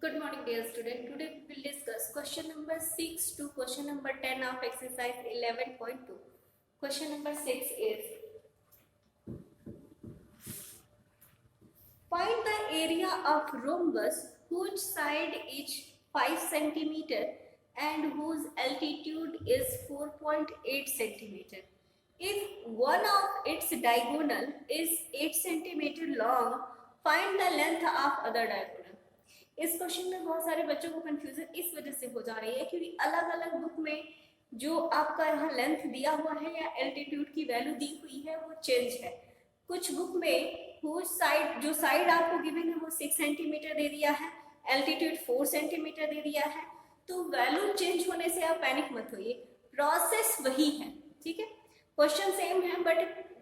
Good morning, dear student. Today we will discuss question number 6 to question number 10 of exercise 11.2. Question number 6 is find the area of rhombus whose side is 5 centimeter and whose altitude is 4.8 centimeter. If one of its diagonal is 8 centimeter long, find the length of other diagonal. इस question में बहुत सारे बच्चों को confusion इस वजह से हो जा रही है क्योंकि अलग अलग बुक में जो आपका यहाँ लेंथ दिया हुआ है या एल्टीट्यूड की वैल्यू दी हुई है वो चेंज है। कुछ बुक में जो साइड आपको गिवन है वो 6 सेंटीमीटर दे दिया है, एल्टीट्यूड 4 सेंटीमीटर दे दिया है। तो वैल्यू चेंज होने से आप पैनिक मत होइए, प्रोसेस वही है। ठीक है, क्वेश्चन सेम है बट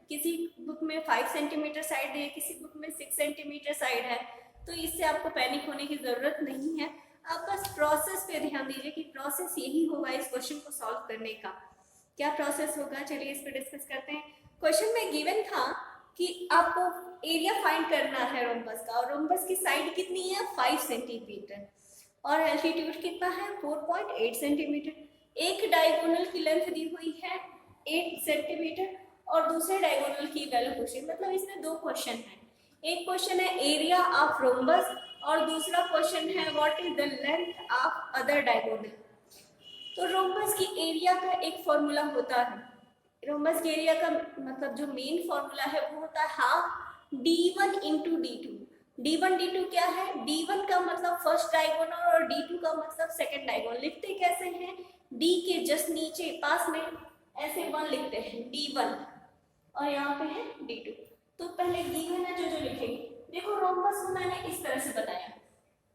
किसी बुक में 5 सेंटीमीटर साइड है, किसी बुक में 6 सेंटीमीटर साइड है, तो इससे आपको पैनिक होने की जरूरत नहीं है। आप बस प्रोसेस पे ध्यान दीजिए कि प्रोसेस यही होगा इस क्वेश्चन को सॉल्व करने का। क्या प्रोसेस होगा, चलिए इस पे डिस्कस करते हैं। क्वेश्चन में गिवन था कि आपको एरिया फाइंड करना है रोम्बस का, और रोम्बस की साइड कितनी है 5 सेंटीमीटर और एल्टीट्यूड कितना है 4.8 सेंटीमीटर। एक डायगोनल की लेंथ दी हुई है 8 सेंटीमीटर और दूसरे डायगोनल की वैल्यू पूछी, मतलब इसमें दो क्वेश्चन है। एक क्वेश्चन है एरिया ऑफ रोम्बस और दूसरा क्वेश्चन है what is the length of other diagonal. तो रोम्बस की एरिया का एक फॉर्मूला होता है। रोम्बस के एरिया का मतलब जो मेन फॉर्मूला है वो होता है half d1 into d2। d1 d2 क्या है, d1 का मतलब फर्स्ट डायगोनल और d2 का मतलब सेकंड डायगोनल। लिखते कैसे हैं, d के जस्ट नीचे पास में ऐसे 1 लिखते हैं d1 और यहाँ पे है d2। तो पहले गिवन है जो लिखेंगे। देखो रोम्बस को मैंने इस तरह से बनाया,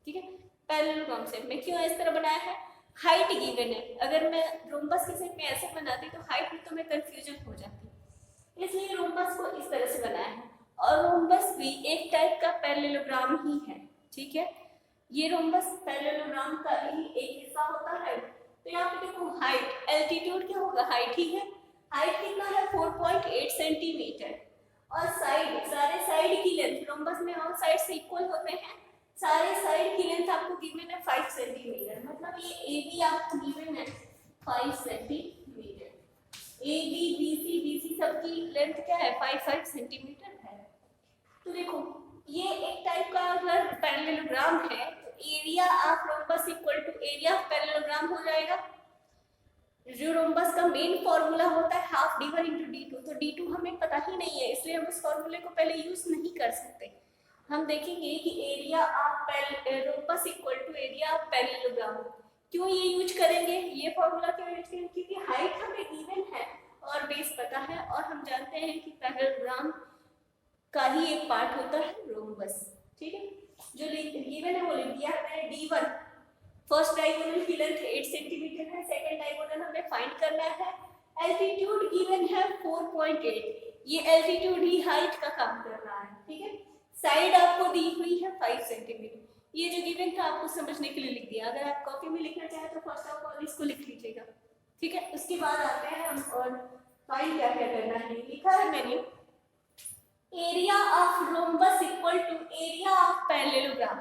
ठीक है, पैरेलल कॉन्सेप्ट में। क्यों इस तरह बनाया है, हाइट गिवन है। अगर मैं रोम्बस के सेट में ऐसे बनाती तो हाइट में तो मैं कंफ्यूजन हो जाती, इसलिए रोम्बस को इस तरह से बनाया है। और रोम्बस भी एक टाइप का पैरेललोग्राम ही है। ठीक है, ये रोम्बस पैरेललोग्राम का ही एक हिस्सा होता है। तो यहाँ पे देखो हाइट, एल्टीट्यूड क्या होगा, हाइट ही है। हाइट कितना है 4.8 सेंटीमीटर और साइड, सारे साइड की लेंथ रोम्बस में ऑल साइड्स इक्वल होते हैं। सारे साइड की लेंथ आपको गिवन है 5 सेंटीमीटर, मतलब ये AB आपको गिवन है 5 सेंटीमीटर। AB BC BC सबकी लेंथ क्या है 5 सेंटीमीटर है। तो देखो ये एक टाइप का अगर पैरेललोग्राम है तो area of rhombus equal to area of parallelogram हो जाएगा। जो रोम्बस का मेन फॉर्मूला होता है हाफ d1 इंटू d2, तो d2 हमें पता ही नहीं है इसलिए हम उस फॉर्मूले को पहले यूज नहीं कर सकते। हम देखेंगे कि area of rhombus equal to area of parallelogram. क्यों ये यूज करेंगे, ये फॉर्मूला क्यों यूज करेंगे, क्योंकि हाइट हमें गिवन है और बेस पता है और हम जानते हैं कि पैरेललोग्राम का ही एक पार्ट होता है रोम्बस। ठीक है, जो गिवन है वो लिख दिया है d1। फर्स्ट डायगोनल की लेंथ 8 सेंटीमीटर है, सेकंड डायगोनल हमें फाइंड करना है। एल्टीट्यूड गिवन है 4.8, ये एल्टीट्यूड ही हाइट का काम कर रहा है। ठीक है, साइड आपको दी हुई है 5 सेंटीमीटर। ये जो गिवन था आपको समझने के लिए लिख दिया। अगर आप कॉपी में लिखना चाहें तो फर्स्ट ऑफ ऑल इसको लिख लीजिएगा। ठीक है, उसके बाद आते हैं हम और फाइंड क्या क्या करना है। लिखा है मैंने area of rhombus equal to area of parallelogram.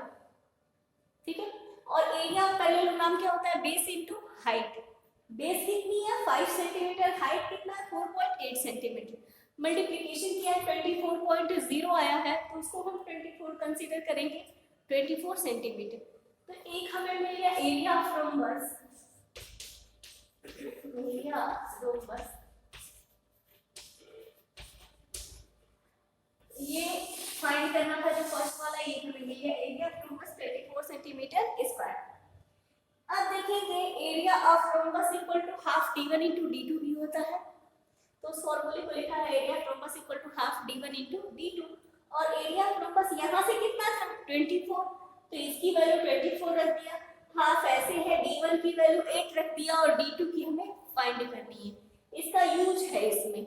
ठीक है, और एरिया ऑफ पैरेललोग्राम क्या होता है, बेस इनटू हाइट। बेस कितनी है 5 सेंटीमीटर, हाइट कितना है 4.8 सेंटीमीटर। मल्टीप्लिकेशन किया 24.0 आया है तो उसको हम 24 कंसीडर करेंगे, 24 सेंटीमीटर। तो एक हमें मिल गया area of rhombus. Area of rhombus ये फाइंड करना था जो फर्स्ट वाला, ये हमें मिल गया area of rhombus 24 centimetre square. अब देखेंगे area of rhombus equal to half d1 into d2 भी होता है। तो उस फॉर्मूले को लिखा है area of rhombus equal to half d1 into d2। और एरिया ऑफ रोम्बस यहाँ से कितना था 24, तो इसकी वैल्यू 24 रख दिया। हाफ ऐसे है, d1 की वैल्यू 8 रख दिया और d2 की हमें फाइंड करनी है, इसका यूज है इसमें।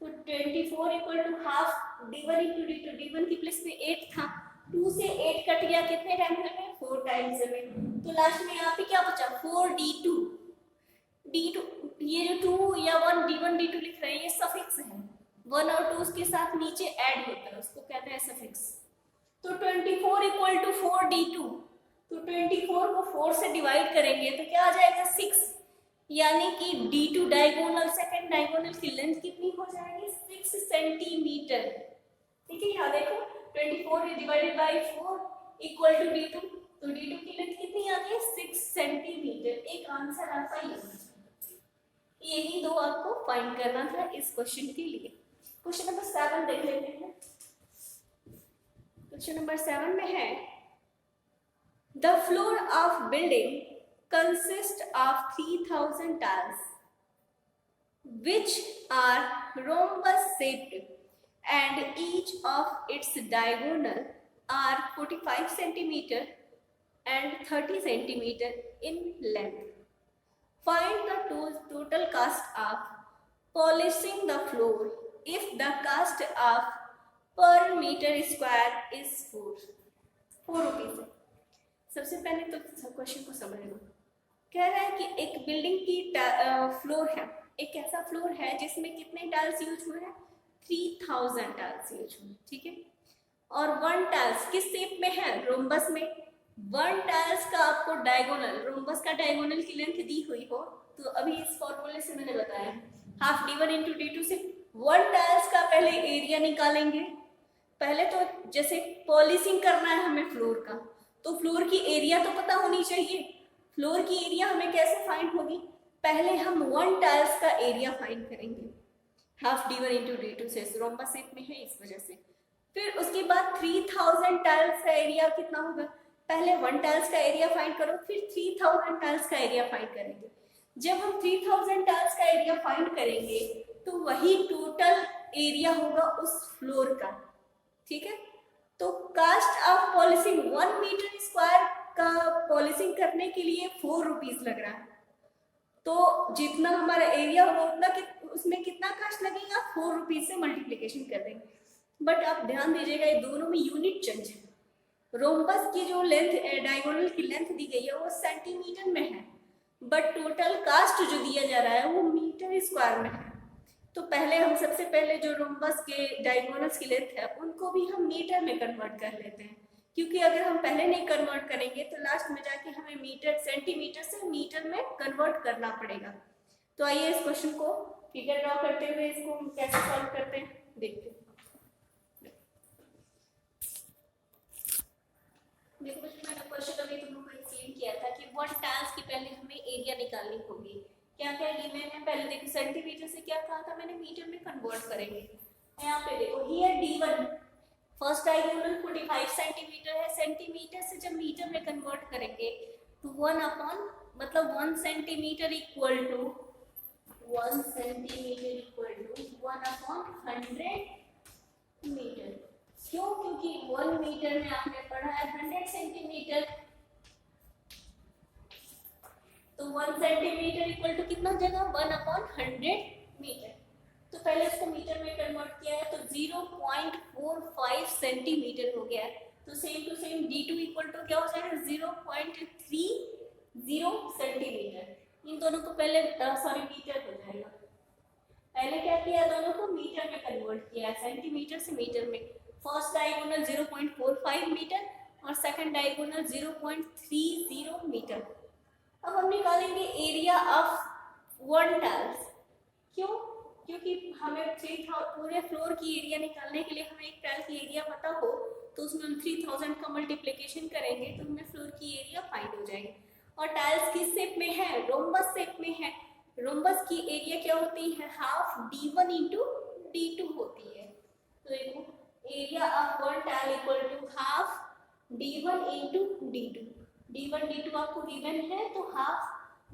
तो 24 equal to half d1 into d2, d1 की प्लेस में 8 था, 2 से 8 कट गया, कितने टाइम में 4 टाइम्स में। तो लास्ट में यहाँ पे क्या बचा 4d2। d2 ये जो 2 या 1 d1 d2 लिख रहे हैं ये सफिक्स है, 1 और 2 उसके साथ नीचे ऐड होता है, उसको कहते हैं सफिक्स। तो 24 इक्वल टू 4d2, तो 24 को 4 से डिवाइड करेंगे तो क्या आ जाएगा 6, यानी कि D2 डायगोनल, सेकंड डायगोनल की लेंथ कितनी हो जाएगी 6 सेंटीमीटर। ठीक है, यहाँ देखो 24 divided by 4 equal to D2, तो D2 की लेंथ कितनी आ गई 6 सेंटीमीटर। एक आंसर आपका यही दो आपको फाइंड करना था इस क्वेश्चन के लिए। क्वेश्चन नंबर 7 देख लेते हैं। क्वेश्चन नंबर 7 में है the floor of building consist of 3000 tiles which are rhombus shaped and each of its diagonal are 45 centimeter and 30 centimeter in length. Find the total cost of polishing the floor if the cost of per meter square is 4 rupees है। सबसे पहले तो question को समझ लो। कह रहा है कि एक बिल्डिंग की फ्लोर है, एक ऐसा फ्लोर है जिसमें कितने टाइल्स यूज हुए हैं 3000 टाइल्स यूज हुए, ठीक है। और 1 टाइल्स किस शेप में है रोम्बस में। 1 टाइल्स का आपको डायगोनल, रोम्बस का डायगोनल की लेंथ दी हुई हो तो अभी इस फॉर्मूले से मैंने बताया हाफ D1 इंटू D2 से 1 टाइल्स का पहले एरिया निकालेंगे। पहले तो जैसे पॉलिशिंग करना है हमें फ्लोर का, तो फ्लोर की एरिया तो पता होनी चाहिए। फ्लोर की एरिया हमें कैसे फाइंड होगी, पहले हम 1 टाइल्स का एरिया फाइंड करेंगे हाफ D1 इंटू D2 से, रोम्बस शेप में है इस वजह से। फिर उसके बाद 3000 टाइल्स का एरिया कितना होगा, पहले 1 टाइल्स का एरिया फाइंड करो, फिर 3000 टाइल्स का एरिया फाइंड करेंगे। जब हम 3000 टाइल्स का एरिया फाइंड करेंगे तो वही टोटल एरिया होगा उस फ्लोर का, ठीक है। तो cost of polishing 1 metre square का पॉलिशिंग करने के लिए 4 रुपीज लग रहा है, तो जितना हमारा एरिया होगा उतना उसमें कितना कास्ट लगेगा 4 रुपीज से मल्टीप्लीकेशन कर देंगे। बट आप ध्यान दीजिएगा ये दोनों में यूनिट चेंज है। रोम्बस की जो लेंथ डायगोनल की लेंथ दी गई है वो सेंटीमीटर में है, बट टोटल कास्ट जो दिया जा रहा है वो मीटर स्क्वायर में है। तो पहले हम सबसे पहले जो रोम्बस के डायगोनल्स की लेंथ है उनको भी हम मीटर में कन्वर्ट कर लेते हैं, क्योंकि अगर हम पहले नहीं कन्वर्ट करेंगे तो लास्ट में जाके हमें मीटर, सेंटीमीटर से मीटर में कन्वर्ट करना पड़ेगा। तो आइए इस क्वेश्चन को फिगर ड्रॉ करते हुए इसको हम कैसे सॉल्व करते हैं देखते हैं। देखो मैंने क्वेश्चन अभी तुम लोगों को एक्सप्लेन किया था कि 1 टाइल्स की पहले हमें एरिया निकालनी होगी। क्या क्या गिवन है, पहले देखो सेंटीमीटर से क्या कहा था मैंने, मीटर में कन्वर्ट करेंगे। यहाँ पे देखो here D1 first diagonal 45 centimetre है, सेंटीमीटर से जब मीटर में कन्वर्ट करेंगे तो 1 अपॉन मतलब 1 centimetre equal to 1 upon 100 metre. क्यों, क्योंकि 1 मीटर में आपने पढ़ा है 100 सेंटीमीटर, तो 1 सेंटीमीटर इक्वल टू कितना जगह 1 अपॉन 100 मीटर। तो पहले इसको मीटर में कन्वर्ट किया है तो 0.45 सेंटीमीटर हो गया। तो same to same D2 equal to क्या हो जाएगा 0.30 सेंटीमीटर। इन दोनों को पहले मीटर हो जाएगा। पहले क्या किया, दोनों को मीटर में कन्वर्ट किया, सेंटीमीटर से मीटर में। फर्स्ट डायगोनल 0.45 मीटर और सेकंड डायगोनल 0.30 मीटर। अब हम निकालेंगे एरिया ऑफ 1 टाइल्स। क्यों, क्योंकि हमें पूरे फ्लोर की एरिया निकालने के लिए हमें एक टाइल की एरिया पता हो तो उसमें हम 3000 का मल्टीप्लिकेशन करेंगे तो हमें फ्लोर की एरिया फाइंड हो जाएगी। और टाइल्स किस शेप में है, रोम्बस शेप में है। रोम्बस की एरिया क्या होती है, हाफ D1 इंटू D2 होती है। तो देखो area of 1 tile equal to half D1 into D2। D1 D2 आपको गिवन है तो हाफ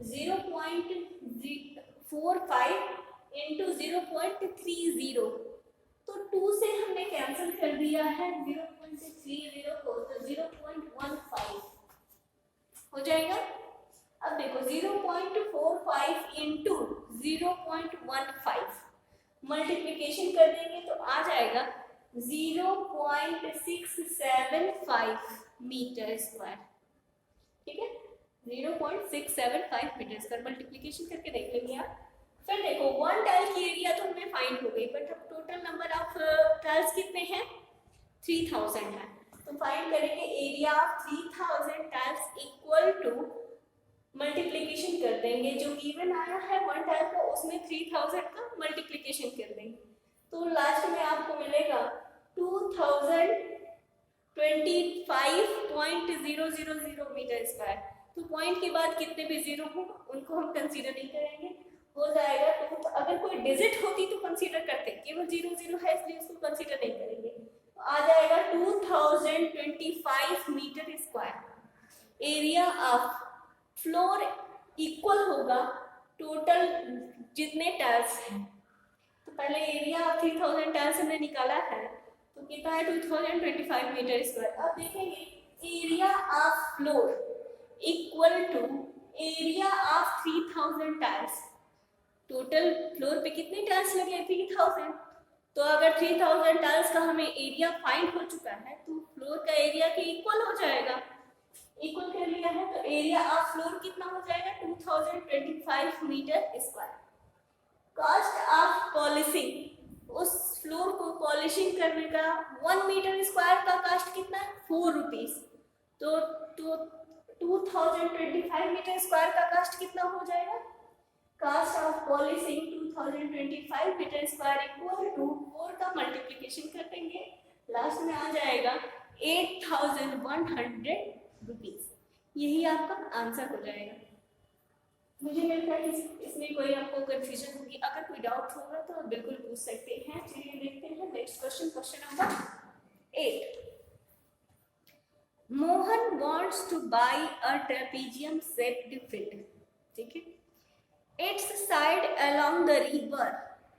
0.45 इंटू 0.30, तो 2 से हमने कैंसिल कर दिया है 0.30 को, तो 0.15 हो जाएगा। अब देखो 0.45 इंटू 0.15 मल्टीप्लिकेशन कर देंगे तो आ जाएगा 0.675 मीटर स्क्वायर, ठीक है। 0.675 मीटर स्क्वायर मल्टीप्लिकेशन करके देख लेंगे आप। फिर देखो 1 टाइल की एरिया तो हमें फाइंड हो गई, बट अब टोटल नंबर ऑफ टाइल्स कितने हैं 3000 है। तो फाइंड करेंगे area of 3000 tiles equal to, multiplication कर देंगे, जो गिवन आया है 1 टाइल का उसमें 3000 का मल्टीप्लिकेशन कर देंगे, तो लास्ट में आपको मिलेगा 2025.000 मीटर स्क्वायर। तो पॉइंट के बाद कितने भी जीरो हो उनको हम कंसीडर नहीं करेंगे, हो जाएगा। तो अगर कोई डिजिट होती तो कंसीडर करते, केवल 0 0 है इसलिए उसको कंसीडर नहीं करेंगे। तो आ जाएगा 2025 metre square. Area of floor equal होगा टोटल जितने टाइल्स हैं। तो पहले एरिया ऑफ 3000 टाइल्स हमने निकाला है, तो कितना है 2025 मीटर स्क्वायर। अब देखेंगे area of floor equal to area of 3000 tiles. Total floor पे कितने टाइल्स लगे 3000, तो अगर 3000 टाइल्स का हमें एरिया फाइंड हो चुका है तो फ्लोर का एरिया के इक्वल हो जाएगा। इक्वल कर लिया है तो एरिया ऑफ फ्लोर कितना हो जाएगा 2025 metre square. Cost of polishing, उस फ्लोर को पॉलिशिंग करने का 1 मीटर स्क्वायर का कॉस्ट कितना है 4 रुपीज। तो 2025 मीटर स्क्वायर का कॉस्ट कितना हो जाएगा, cost of polishing 2025 metre square equal to 4 का मल्टीप्लिकेशन कर देंगे, लास्ट में आ जाएगा 8100 रुपीज। यही आपका आंसर हो जाएगा। मुझे लगता है इसमें कोई आपको कंफ्यूजन होगी, अगर कोई डाउट होगा तो आप बिल्कुल पूछ सकते हैं। चलिए देखते हैं next question, question number 8। Mohan wants to buy a trapezium shaped field, ठीक है, its side along the river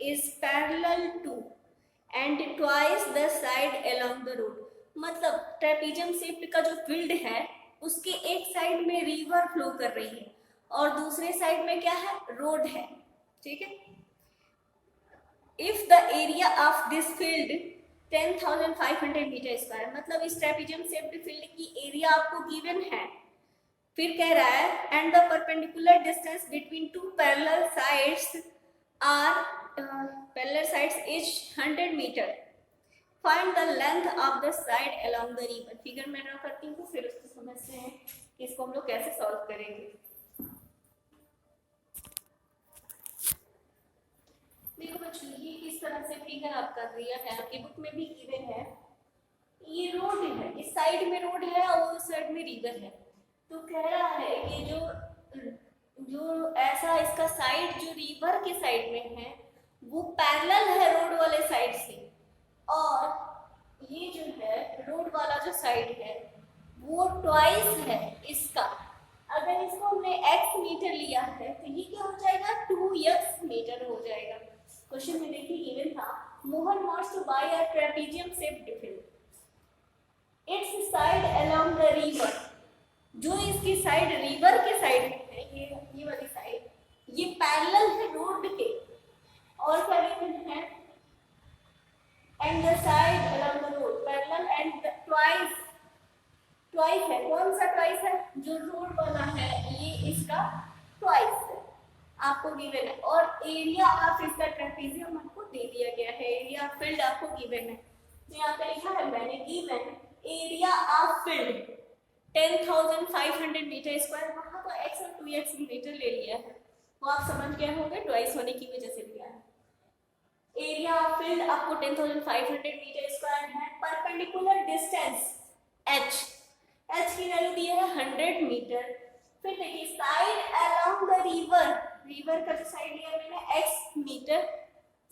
is parallel to and twice the side along the road। मतलब ट्रेपेजियम शेप का जो फील्ड है उसके एक साइड में रिवर फ्लो कर रही है और दूसरे साइड में क्या है, रोड है, ठीक है। If the area of this field 10,500 metre square, मतलब इस ट्रेपेजियम शेप्ड फील्ड की एरिया आपको गिवन है। फिर कह रहा है and the perpendicular distance between two parallel sides is 100 metre, find the length of the side along the river. Figure में ड्रा करती हूँ फिर उसको समझते हैं कि इसको हम लोग कैसे सॉल्व करेंगे। देखो बच्चों ये इस तरह से फिगर आपका दिया है, आपकी बुक में भी गिवन है। ये रोड है, इस साइड में रोड है और उस साइड में रिवर है। तो कह रहा है कि जो ऐसा इसका साइड जो रिवर के साइड में है वो पैरेलल है रोड वाले साइड से, और ये जो है रोड वाला जो साइड है वो ट्वाइस है इसका। अगर इसको हमने x मीटर लिया है तो ये क्या हो जाएगा 2x मीटर हो जाएगा। क्वेश्चन में देखिए गिवन था Mohan wants to buy a trapezium shaped field, its side along the river, जो इसकी साइड रिवर के साइड में है, ये वाली साइड ये पैरेलल है रोड के, और क्या गिवन है and the side along the road parallel and twice, twice है, कौन सा ट्वाइस है, जो रोड वाला है ये इसका ट्वाइस है आपको गिवन है। और एरिया ऑफ इसका ट्रेपेजियम आपको दे दिया गया है, एरिया ऑफ फील्ड आपको गिवन है। तो यहाँ पे लिखा है मैंने given area of field 10,500 metre square, वहां तो x और 2x मीटर ले लिया है, वो आप समझ गए होंगे ट्वाइस होने की वजह से लिया है। एरिया ऑफ फील्ड आपको 10,500 मीटर स्क्वायर है। परपेंडिकुलर डिस्टेंस h की वैल्यू दी है 100 मीटर। फिर देखिए side along the river, river का जो साइड लिया मैंने x metre,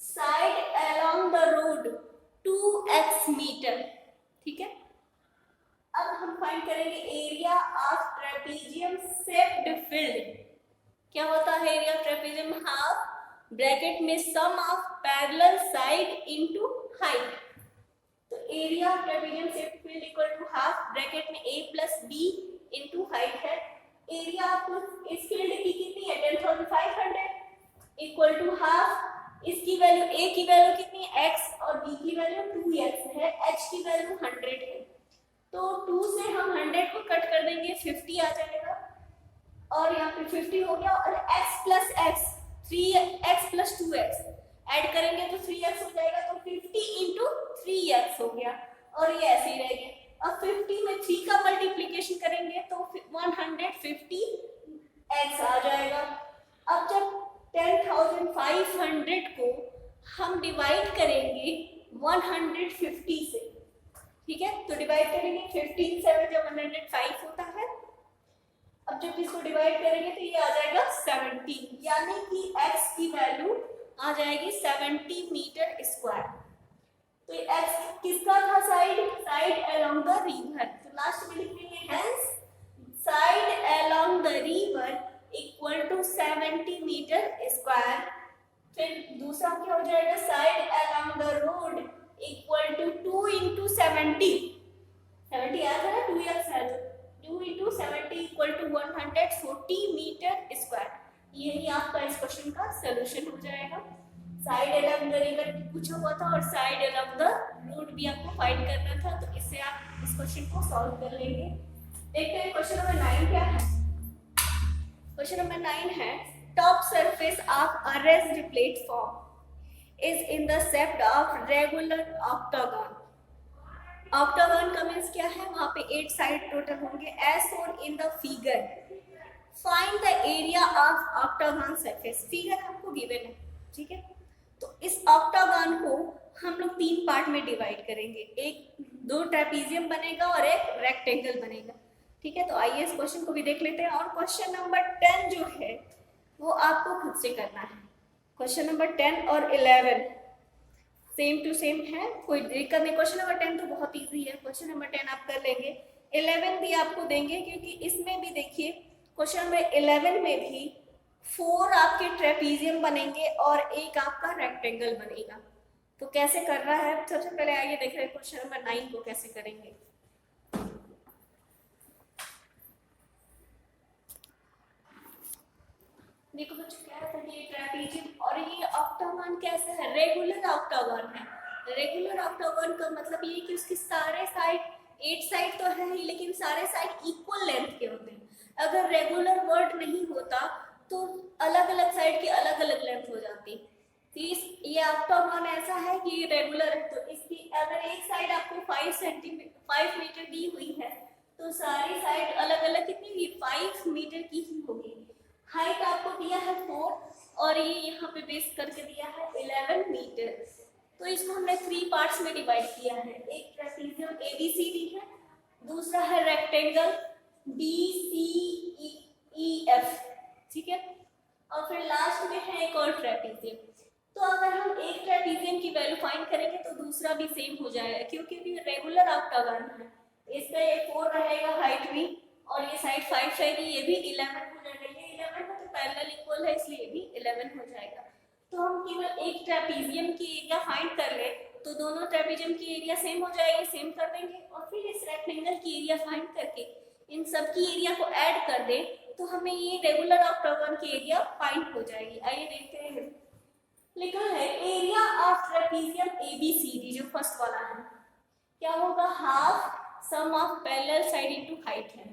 side along the road 2x metre, ठीक है। अब हम फाइंड करेंगे area of trapezium shaped field. क्या होता है area of trapezium, half bracket में sum of parallel side into height. तो area of trapezium shaped field equal to half bracket में a plus b into height है। Area of इस field की कितनी है 10,500 इक्वल टू हाफ, इसकी value a की वैल्यू कितनी है x और b की वैल्यू 2x है, h की वैल्यू 100 है। तो 2 से हम 100 को कट कर देंगे 50 आ जाएगा, और यहाँ पे 50 हो गया, और x plus x 3x plus 2x add करेंगे तो 3x हो जाएगा, तो 50 इंटू 3x हो गया, और ये ऐसे ही रह गया। अब 50 में 3 का मल्टीप्लीकेशन करेंगे तो 150x आ जाएगा। अब जब 10,500 को हम डिवाइड करेंगे 150 से, ठीक है, तो डिवाइड करेंगे 15 से जब 105 होता है। अब जब इसको डिवाइड करेंगे तो ये आ जाएगा 70, यानी कि x की वैल्यू आ जाएगी 70 मीटर स्क्वायर। तो ये x किसका था? Side along the river. तो लास्ट में लिखेंगे hence side along the river equal to 70 metre square. फिर दूसरा क्या हो जाएगा? Side along the road equal to 2 into 70 याद है 2x है तो 2 इंटू 70 इक्वल टू 140 मीटर स्क्वायर। यही आपका इस क्वेश्चन का सोल्यूशन हो जाएगा। साइड अलोंग द रिवर पूछा हुआ था और साइड अलोंग द रोड भी आपको फाइंड करना था, तो इससे आप इस क्वेश्चन को सॉल्व कर लेंगे। देखते हैं क्वेश्चन नंबर 9 क्या है। क्वेश्चन नंबर 9 है top surface of a raised platform is in the shape of regular octagon. Octagon का मींस क्या है? वहां पे 8 साइड टोटल होंगे as shown in the figure. Find the area of octagon surface. Figure हमको given है, ठीक है। तो इस ऑक्टागन को हम लोग 3 पार्ट में डिवाइड करेंगे, एक 2 ट्रेपीजियम बनेगा और एक रेक्टेंगल बनेगा, ठीक है। तो आइए इस क्वेश्चन को भी देख लेते हैं। और क्वेश्चन नंबर 10 जो है वो आपको खुद से करना है। क्वेश्चन नंबर 10 और 11 सेम टू सेम है, कोई दिक्कत नहीं। क्वेश्चन नंबर 10 तो बहुत इजी है, क्वेश्चन नंबर 10 आप कर लेंगे। 11 भी आपको देंगे क्योंकि इसमें भी देखिए क्वेश्चन नंबर 11 में भी 4 आपके ट्रेपीजियम बनेंगे और एक आपका रेक्टेंगल बनेगा। तो कैसे कर रहा है सबसे पहले आइए देख रहे हैं क्वेश्चन नंबर 9 को कैसे करेंगे। देखो बच्चों क्या है, ये ट्रेपीजियम और ये ऑक्टागन कैसा है? रेगुलर ऑक्टागन है। रेगुलर ऑक्टागन का मतलब ये कि उसके सारे साइड 8 साइड तो है ही, लेकिन सारे साइड इक्वल लेंथ के होते हैं। अगर रेगुलर वर्ड नहीं होता तो अलग अलग साइड की अलग अलग लेंथ हो जाती। ये ऑक्टागन ऐसा है कि रेगुलर है, तो इसकी अगर एक साइड आपको 5 मीटर दी हुई है तो सारी साइड अलग अलग कितनी होगी? 5 मीटर की ही होगी। हाइट आपको दिया है 4 और ये यहाँ पे बेस करके दिया है 11 मीटर। तो इसको हमने 3 पार्ट्स में डिवाइड किया है। एक ट्रेपीजियम ABCD है, दूसरा है रेक्टेंगल DCEF, ठीक है, और फिर लास्ट में है एक और ट्रेपीजियम। तो अगर हम एक ट्रेपीजियम की वैल्यू फाइंड करेंगे तो दूसरा भी सेम हो जाएगा क्योंकि ये रेगुलर ऑक्टागन है। इसका ये 4 रहेगा हाइट भी और ये साइड 5 रहेगी, ये भी 11 हो जाएगा। ये 11 है तो पैरेलल इक्वल है इसलिए भी 11 हो जाएगा। तो हम केवल एक ट्रेपीजियम की एरिया फाइंड कर ले तो दोनों ट्रेपीजियम की एरिया सेम हो जाएगी, सेम कर देंगे और फिर इस रेक्टेंगल की एरिया फाइंड करके इन सब की एरिया को ऐड कर दे तो हमें ये रेगुलर ऑक्टागन की एरिया फाइंड हो जाएगी। आइए देखते हैं। लिखा है एरिया ऑफ ट्रेपीजियम ABCD जो फर्स्ट वाला है क्या होगा? Half sum of parallel side into height है।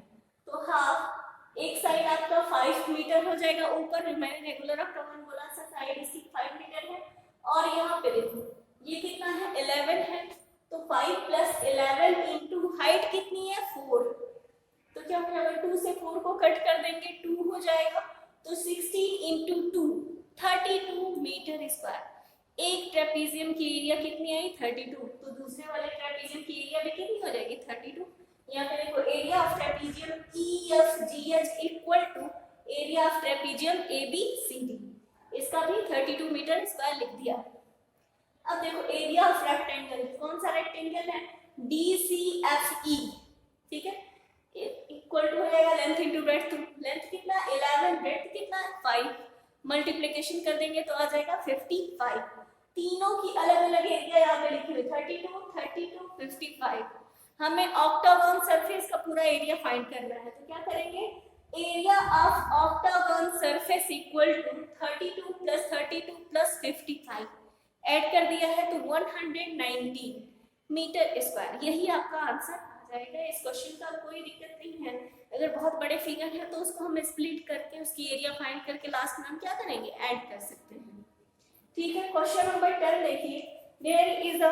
तो हाफ एक साइड आपका 5 मीटर हो जाएगा, ऊपर मैंने रेगुलर ऑक्टागन बोला सा साइड इसकी 5 मीटर है और यहाँ पे देखो ये कितना है? 11 है। तो 5 प्लस 11 इंटू हाइट कितनी है? 4। तो क्या हो जाएगा? 2 से 4 को कट कर देंगे 2 हो जाएगा। तो 16 इंटू 2 32 मीटर स्क्वायर। एक ट्रेपीजियम की एरिया कितनी आई? 32। तो दूसरे वाले ट्रेपीजियम की एरिया भी कितनी हो जाएगी? 32। यहाँ पे देखो area of trapezium EFGH equal to area of trapezium ABCD, इसका भी 32 मीटर स्क्वायर लिख दिया। अब देखो एरिया ऑफ रेक्टेंगल, कौन सा रेक्टेंगल है? DCFE, ठीक है, इक्वल टू हो जाएगा लेंथ इंटू ब्रेड्थ। लेंथ कितना? 11, ब्रेड्थ कितना? 5। मल्टीप्लिकेशन कर देंगे तो आ जाएगा 55। तीनों की अलग अलग एरिया यहाँ पे लिखी हुई 32, 32, 55। हमें ऑक्टागन सरफेस का पूरा एरिया फाइंड करना है तो क्या करेंगे? Area of octagon surface equal to 32 plus 32 plus 55 add कर दिया है तो 190 मीटर स्क्वायर। यही आपका आंसर आ जाएगा। इस क्वेश्चन का कोई दिक्कत नहीं है। अगर बहुत बड़े फिगर है तो उसको हम स्प्लिट करके उसकी एरिया फाइंड करके लास्ट में हम क्या करेंगे? ऐड कर सकते हैं, ठीक है। क्वेश्चन नंबर 10 देखिए। There is a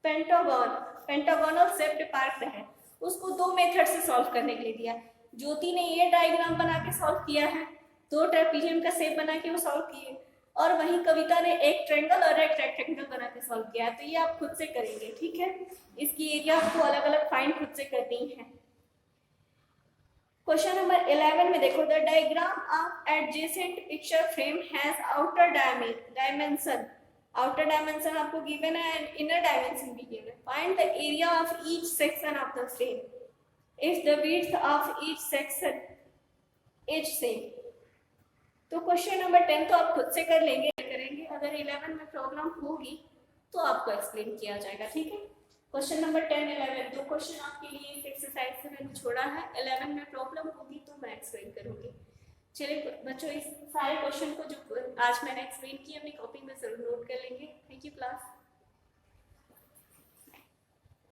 pentagon pentagonal shaped park है, उसको दो मेथड से सॉल्व करने के लिए दिया। ज्योति ने ये डायग्राम बना के सॉल्व किया है, दो ट्रेपीजियम का शेप बना के वो सॉल्व किए, और वहीं कविता ने एक ट्रायंगल और एक रेक्टेंगल बना के सॉल्व किया है। तो ये आप खुद से करेंगे, ठीक है। इसकी एरिया आपको अलग अलग फाइंड खुद से करनी है। क्वेश्चन नंबर 11 में देखो, the diagram of adjacent picture frame has outer dimension, outer dimension आपको गिवन है एंड इनर डायमेंशन भी गिवन है। Find the area of each section of the frame if the width of each section is same. तो question number 10 तो आप खुद से कर लेंगे, करेंगे, अगर 11 में प्रॉब्लम होगी तो आपको एक्सप्लेन किया जाएगा, ठीक है। क्वेश्चन नंबर 10, 11 दो क्वेश्चन आपके लिए इस एक्सरसाइज से मैंने छोड़ा है। 11 में प्रॉब्लम होगी तो मैं एक्सप्लेन करूंगी। चलिए बच्चों, इस सारे क्वेश्चन को जो आज मैंने एक्सप्लेन किया अपनी कॉपी में जरूर नोट कर लेंगे। Thank you class.